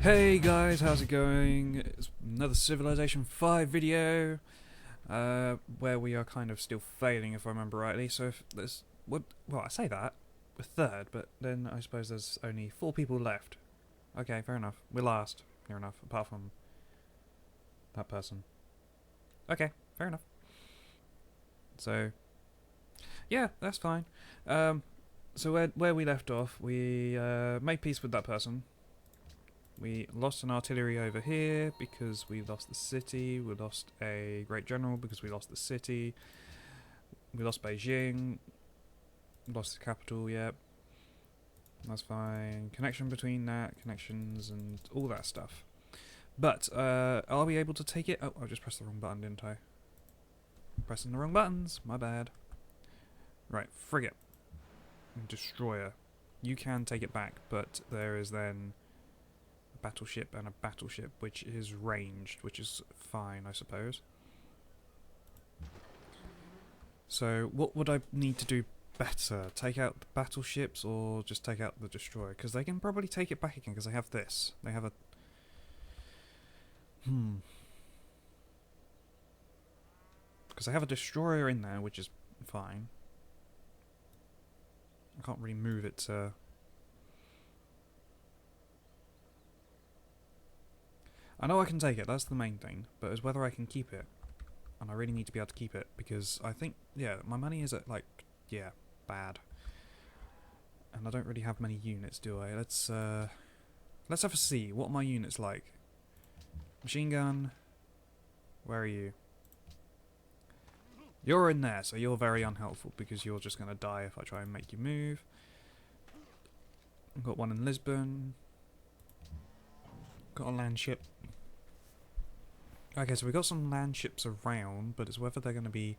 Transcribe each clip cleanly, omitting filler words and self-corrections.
Hey guys, how's it going? It's another Civilization 5 video, where we are kind of still failing, if I remember rightly. So if there's, well, I say that, we're third, but then I suppose there's only 4 people left. Okay, fair enough. We're last, fair enough, apart from that person. Okay, fair enough. So, yeah, that's fine. So where we left off, we made peace with that person. We lost an artillery over here because we lost the city. We lost a great general because we lost the city. We lost Beijing. Lost the capital, yep. That's fine. Connection between that, connections and all that stuff. But, are we able to take it? Oh, I just pressed the wrong button, didn't I? Pressing the wrong buttons, my bad. Right, frigate. Destroyer. You can take it back, but there is then battleship and a battleship which is ranged, which is fine, I suppose. So what would I need to do better? Take out the battleships or just take out the destroyer? Because they can probably take it back again because they have this. They have a... Because they have a destroyer in there, which is fine. I can't really move it to... I know I can take it, that's the main thing, but it's whether I can keep it. And I really need to be able to keep it, because I think, yeah, my money is at, like, yeah, bad. And I don't really have many units, do I? Let's have a see. What are my units like? Machine gun. Where are you? You're in there, so you're very unhelpful, because you're just going to die if I try and make you move. I've got one in Lisbon. Got a land ship. Okay, so we've got some land ships around, but it's whether they're going to be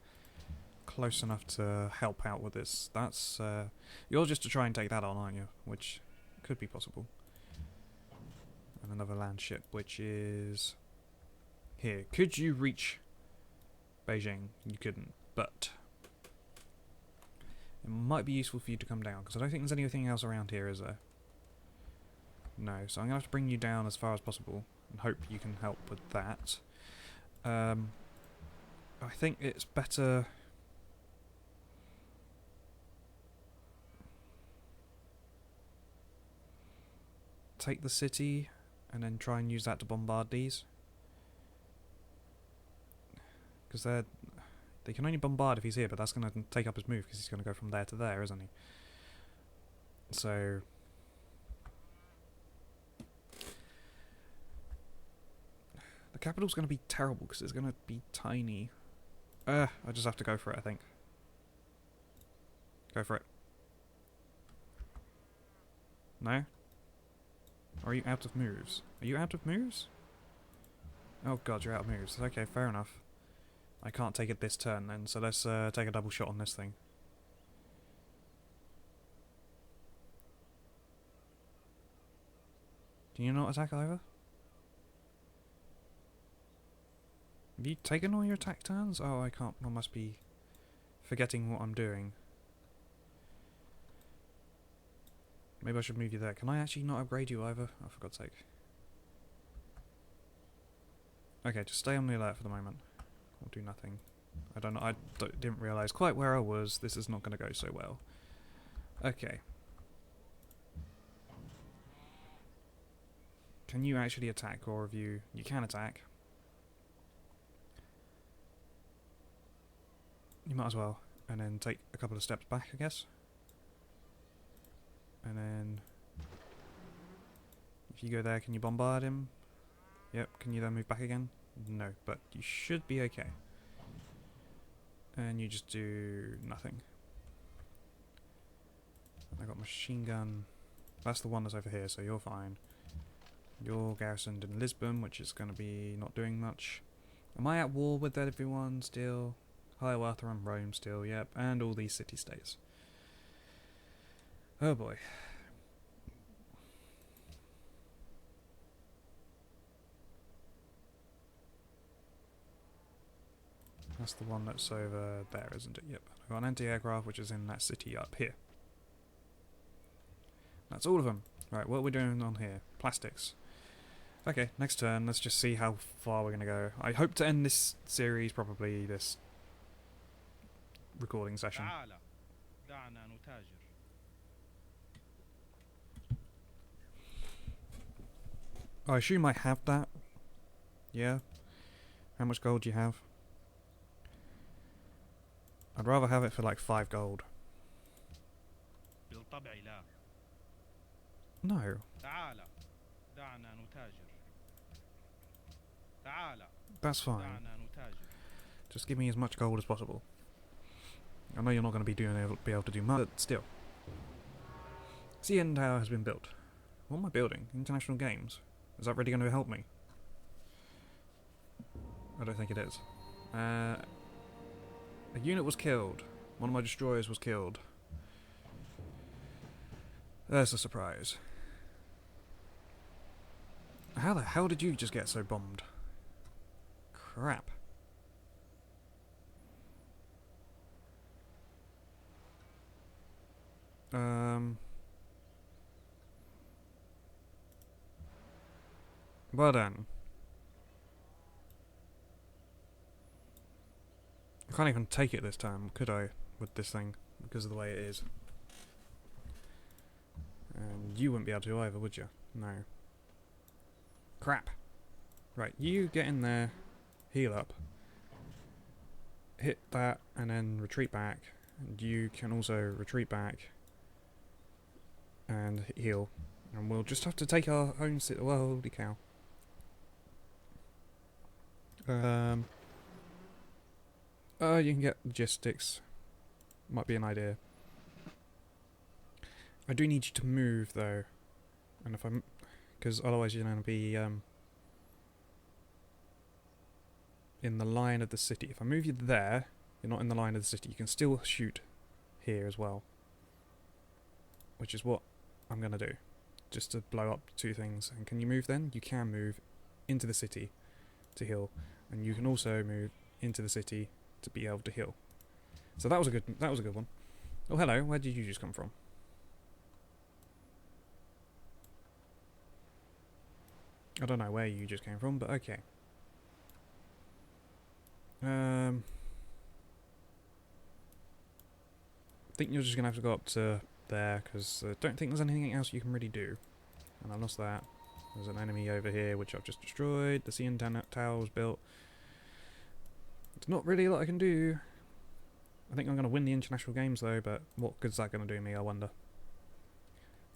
close enough to help out with this. That's, you're just to try and take that on, aren't you? Which could be possible. And another land ship, which is... here. Could you reach Beijing? You couldn't, but... it might be useful for you to come down, because I don't think there's anything else around here, is there? No, so I'm going to have to bring you down as far as possible, and hope you can help with that. I think it's better... take the city, and then try and use that to bombard these. Because they can only bombard if he's here, but that's going to take up his move, because he's going to go from there to there, isn't he? So... the capital's going to be terrible because it's going to be tiny. I just have to go for it, I think. Go for it. No? Or are you out of moves? Are you out of moves? Oh god, you're out of moves. Okay, fair enough. I can't take it this turn then, so let's take a double shot on this thing. Can you not attack either? Have you taken all your attack turns? Oh, I can't. I must be forgetting what I'm doing. Maybe I should move you there. Can I actually not upgrade you either? Oh, for God's sake. Okay, just stay on the alert for the moment. I'll do nothing. I don't know. I didn't realise quite where I was. This is not going to go so well. Okay. Can you actually attack, or have you... you can attack. You might as well. And then take a couple of steps back, I guess. And then... if you go there, can you bombard him? Yep, can you then move back again? No, but you should be okay. And you just do nothing. I got machine gun. That's the one that's over here, so you're fine. You're garrisoned in Lisbon, which is going to be not doing much. Am I at war with everyone still? Hiawatha and Rome still, yep, and all these city-states. Oh boy. That's the one that's over there, isn't it? Yep. I've got an anti-aircraft which is in that city up here. That's all of them. Right, what are we doing on here? Plastics. Okay, next turn. Let's just see how far we're going to go. I hope to end this series, probably this recording session. I assume I have that. Yeah. How much gold do you have? I'd rather have it for like 5 gold. No. That's fine. Just give me as much gold as possible. I know you're not going to be able to do much, but still. CN Tower has been built. What am I building? International Games. Is that really going to help me? I don't think it is. A unit was killed. One of my destroyers was killed. There's a surprise. How the hell did you just get so bombed? Crap. Well done. I can't even take it this time, could I, with this thing, because of the way it is. And you wouldn't be able to either, would you? No. Crap. Right, you get in there, heal up, hit that, and then retreat back. And you can also retreat back and heal. And we'll just have to take our own well, holy cow. You can get logistics. Might be an idea. I do need you to move though, and if I'm, because otherwise you're going to be in the line of the city. If I move you there, you're not in the line of the city. You can still shoot here as well, which is what I'm going to do, just to blow up 2 things. And can you move then? You can move into the city to heal, and you can also move into the city to be able to heal. So that was a good one. Oh hello, where did you just come from? I don't know where you just came from, but okay. I think you're just gonna have to go up to there, because I don't think there's anything else you can really do. And I lost that. There's an enemy over here which I've just destroyed. The CN Tower was built. There's not really a lot I can do. I think I'm going to win the international games though, but what good's that going to do me, I wonder.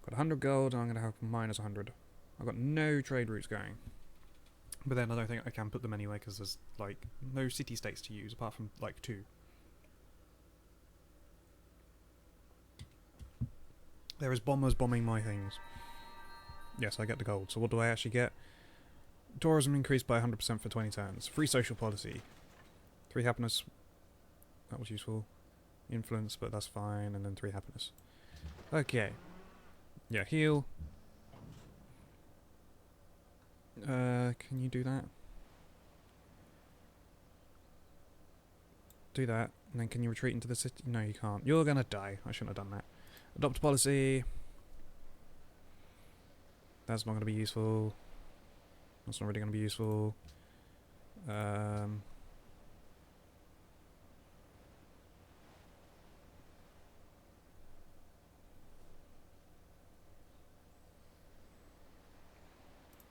Got 100 gold and I'm going to have minus 100. I've got no trade routes going. But then I don't think I can put them anyway, because there's like no city-states to use apart from like 2. There is bombers bombing my things. Yes, I get the gold. So what do I actually get? Tourism increased by 100% for 20 turns. Free social policy. 3 happiness. That was useful. Influence, but that's fine. And then 3 happiness. Okay. Yeah, heal. Can you do that? Do that. And then can you retreat into the city? No, you can't. You're gonna die. I shouldn't have done that. Adopt policy. That's not going to be useful. That's not really going to be useful.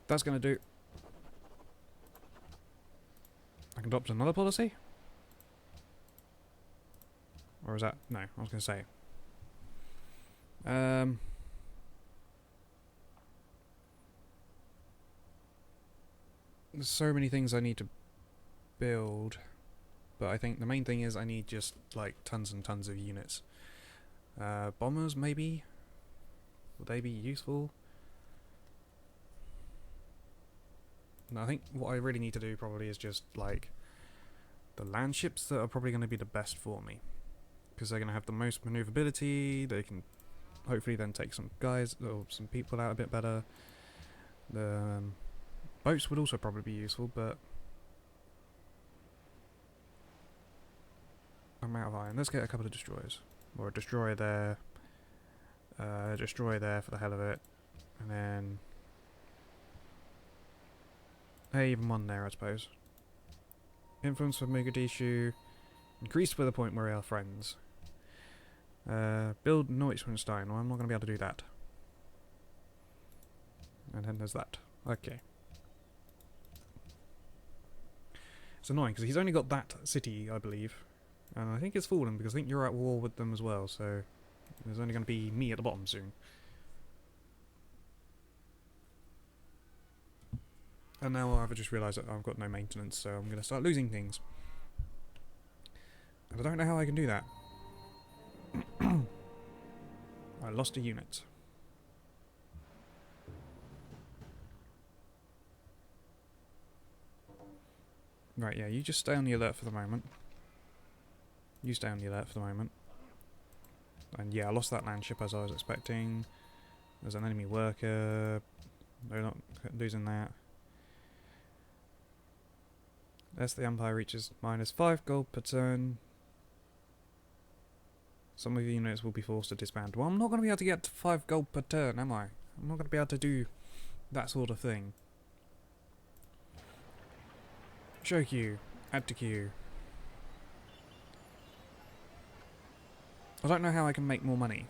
That's going to do. I can adopt another policy? Or is that... No, I was going to say. There's so many things I need to build, but I think the main thing is I need just like tons and tons of units. Bombers maybe? Would they be useful? No, I think what I really need to do probably is just like the land ships that are probably going to be the best for me, because they're going to have the most maneuverability. They can hopefully then take some guys or some people out a bit better. The boats would also probably be useful, but Fine, let's get a couple of destroyers. Or a destroyer there. A destroyer there for the hell of it. And then... hey, even one there, I suppose. Influence for Mogadishu. Increased to the point where we are friends. Build Neuschwanstein. Well, I'm not going to be able to do that. And then there's that. Okay. It's annoying because he's only got that city, I believe. And I think it's fallen because I think you're at war with them as well, so there's only going to be me at the bottom soon. And now I've just realised that I've got no maintenance, so I'm going to start losing things. And I don't know how I can do that. I lost a unit. Right, yeah, you just stay on the alert for the moment. You stay on the alert for the moment. And yeah, I lost that land ship as I was expecting. There's an enemy worker. They're not losing that. As the Empire reaches -5 gold per turn, some of the units will be forced to disband. Well, I'm not going to be able to get to 5 gold per turn, am I? I'm not going to be able to do that sort of thing. Show queue. Add to queue. I don't know how I can make more money.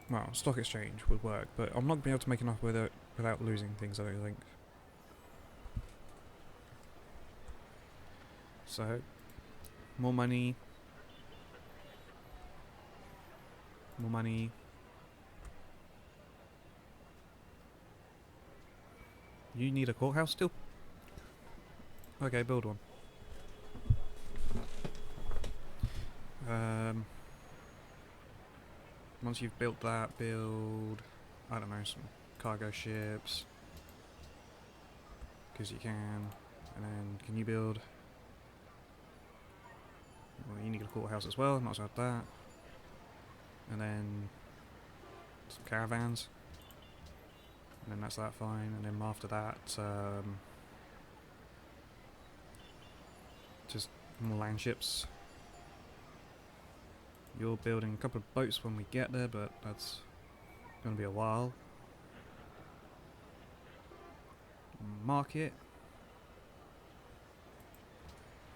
Well, stock exchange would work, but I'm not going to be able to make enough with it without losing things, I don't think. So, more money. More money. You need a courthouse still? Okay, build one. Once you've built that, build, I don't know, some cargo ships. Because you can. And then, can you build? Well, you need a courthouse as well, might as well have that. And then, some caravans. And then that's that fine. And then after that, just more land ships. You're building a couple of boats when we get there, but that's going to be a while. Market.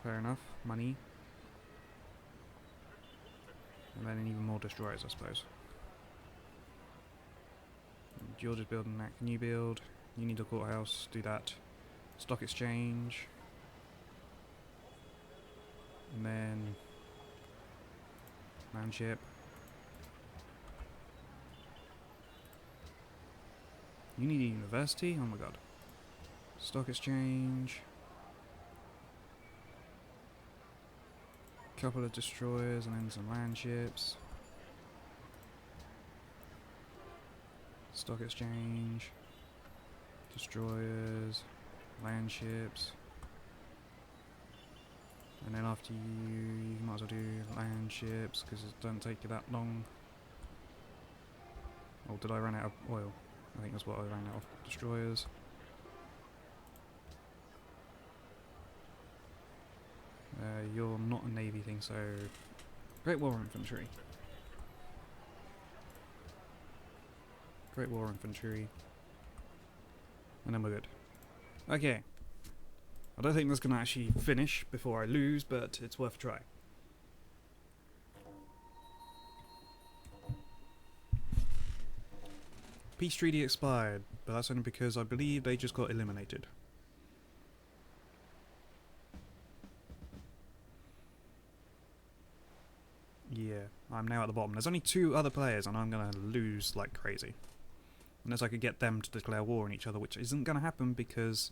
Fair enough. Money. And then even more destroyers, I suppose. And you're just building that. Can you build? You need a courthouse. Do that. Stock exchange. And then... land ship. You need a university? Oh my god. Stock exchange. Couple of destroyers and then some land ships. Stock exchange. Destroyers. Land ships. And then after you might as well do land ships, because it doesn't take you that long. Oh, did I run out of oil? I think that's what I ran out of. Destroyers. You're not a navy thing, so... Great War Infantry. Great War Infantry. And then we're good. Okay. I don't think that's going to actually finish before I lose, but it's worth a try. Peace treaty expired, but that's only because I believe they just got eliminated. Yeah, I'm now at the bottom. There's only 2 other players and I'm going to lose like crazy. Unless I could get them to declare war on each other, which isn't going to happen because...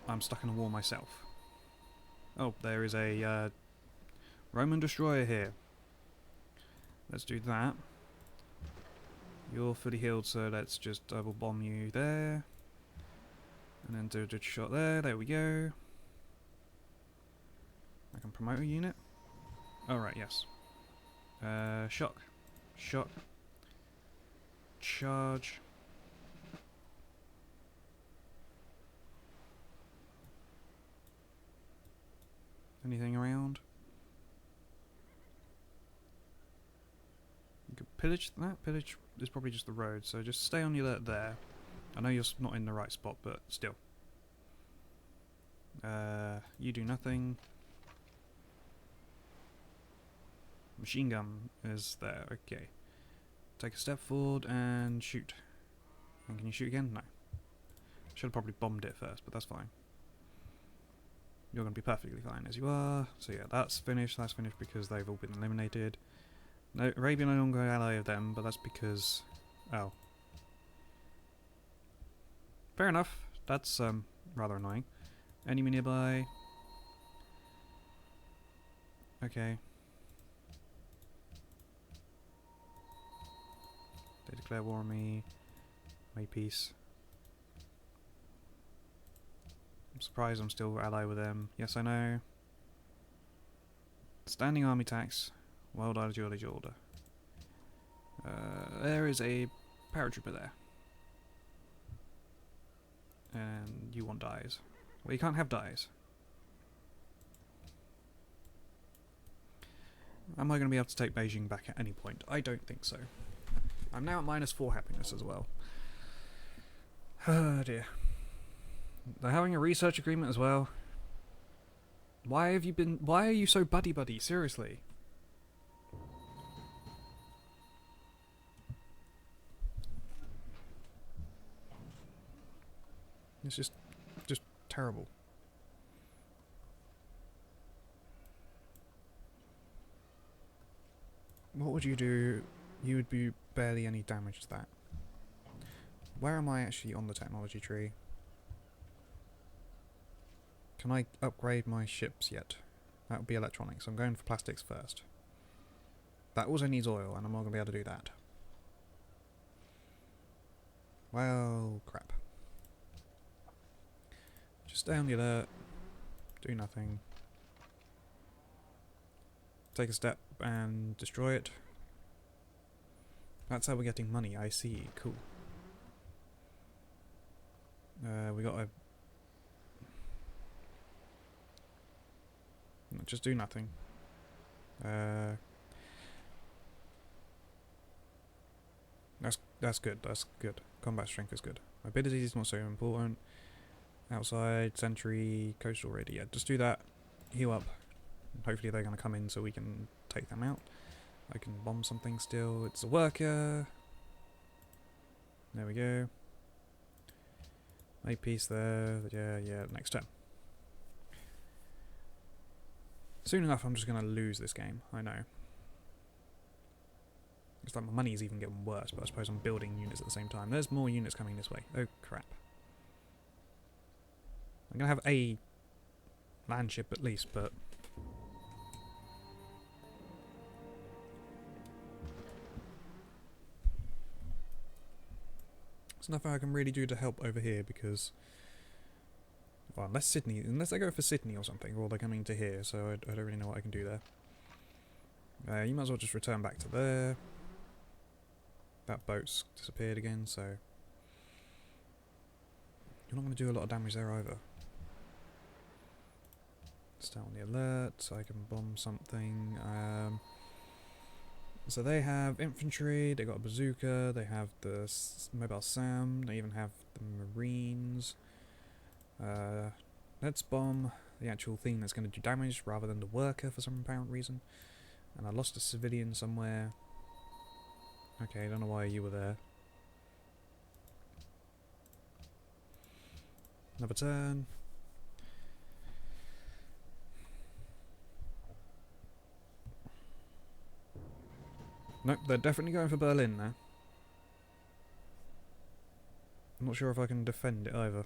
I'm stuck in a war myself. Oh, there is a Roman destroyer here. Let's do that. You're fully healed, so let's just double bomb you there. And then do a good shot there. There we go. I can promote a unit. Alright, yes. Shock. Shock. Charge. pillage that? Pillage is probably just the road, so just stay on your alert there. I know you're not in the right spot, but still. You do nothing. Machine gun is there, okay. Take a step forward and shoot. And can you shoot again? No. Should have probably bombed it first, but that's fine. You're going to be perfectly fine as you are. So yeah, that's finished. That's finished because they've all been eliminated. No, Arabia no longer ally of them, but that's because... Oh. Fair enough. That's rather annoying. Enemy nearby. Okay. They declare war on me. May peace. I'm surprised I'm still ally with them. Yes, I know. Standing army tax. World ideology order. There is a paratrooper there. And you want dyes. Well, you can't have dyes. Am I going to be able to take Beijing back at any point? I don't think so. I'm now at -4 happiness as well. Oh dear. They're having a research agreement as well. Why are you so buddy-buddy? Seriously. It's just terrible. What would you do? You would do barely any damage to that. Where am I actually on the technology tree? Can I upgrade my ships yet? That would be electronics. I'm going for plastics first. That also needs oil, and I'm not going to be able to do that. Well, crap. Just stay on the alert. Do nothing. Take a step and destroy it. That's how we're getting money, I see. Cool. We got a... Just do nothing. That's good, that's good. Combat strength is good. Mobility is not so important. Outside, sentry, coastal ready. Yeah, just do that. Heal up. Hopefully they're going to come in so we can take them out. I can bomb something still. It's a worker. There we go. A piece there. Yeah, next turn. Soon enough I'm just going to lose this game. I know. It's like my money's even getting worse, but I suppose I'm building units at the same time. There's more units coming this way. Oh crap. I'm going to have a land ship at least, but... There's nothing I can really do to help over here because... Well, unless they go for Sydney or something, or they're coming to here, so I don't really know what I can do there. You might as well just return back to there. That boat's disappeared again, so... You're not going to do a lot of damage there either. Stay on the alert, so I can bomb something. So they have infantry, they got a bazooka, they have the mobile SAM, they even have the marines. Let's bomb the actual thing that's going to do damage rather than the worker for some apparent reason. And I lost a civilian somewhere. Okay, I don't know why you were there. Another turn. Nope, they're definitely going for Berlin now. I'm not sure if I can defend it either.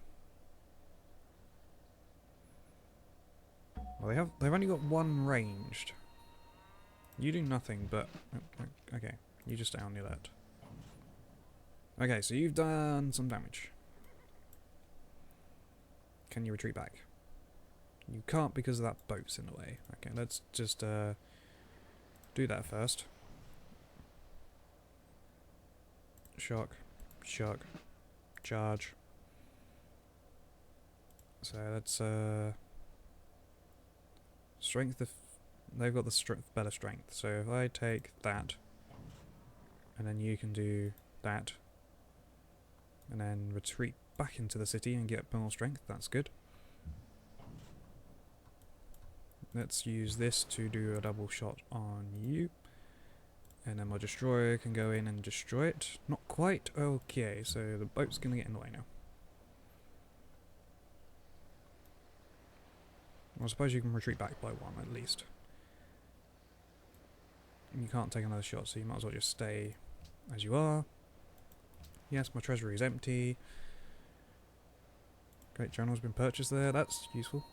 Well, they've only got one ranged. You do nothing, but... Okay, you just stay on the alert. Okay, so you've done some damage. Can you retreat back? You can't because of that boat's in the way. Okay, let's just do that first. Shock, charge. So let's strength. They've got the better strength. So if I take that, And then you can do that. And then retreat back into the city and get more strength. That's good. Let's use this to do a double shot on you. And then my destroyer can go in and destroy it. Not quite. Okay, so the boat's going to get in the way now. I suppose you can retreat back by one at least. You can't take another shot, so you might as well just stay as you are. Yes, my treasury is empty. Great journal's been purchased there. That's useful.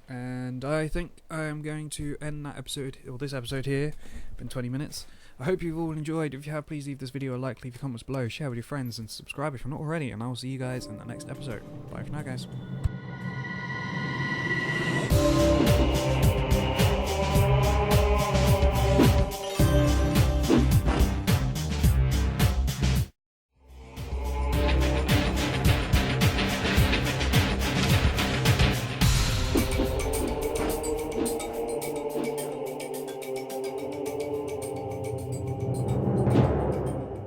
And I think I am going to end that episode, or this episode here. Been 20 minutes. I hope you've all enjoyed. If you have, please leave this video a like, leave your comments below, share with your friends, and subscribe if you're not already. And I will see you guys in the next episode. Bye for now, guys.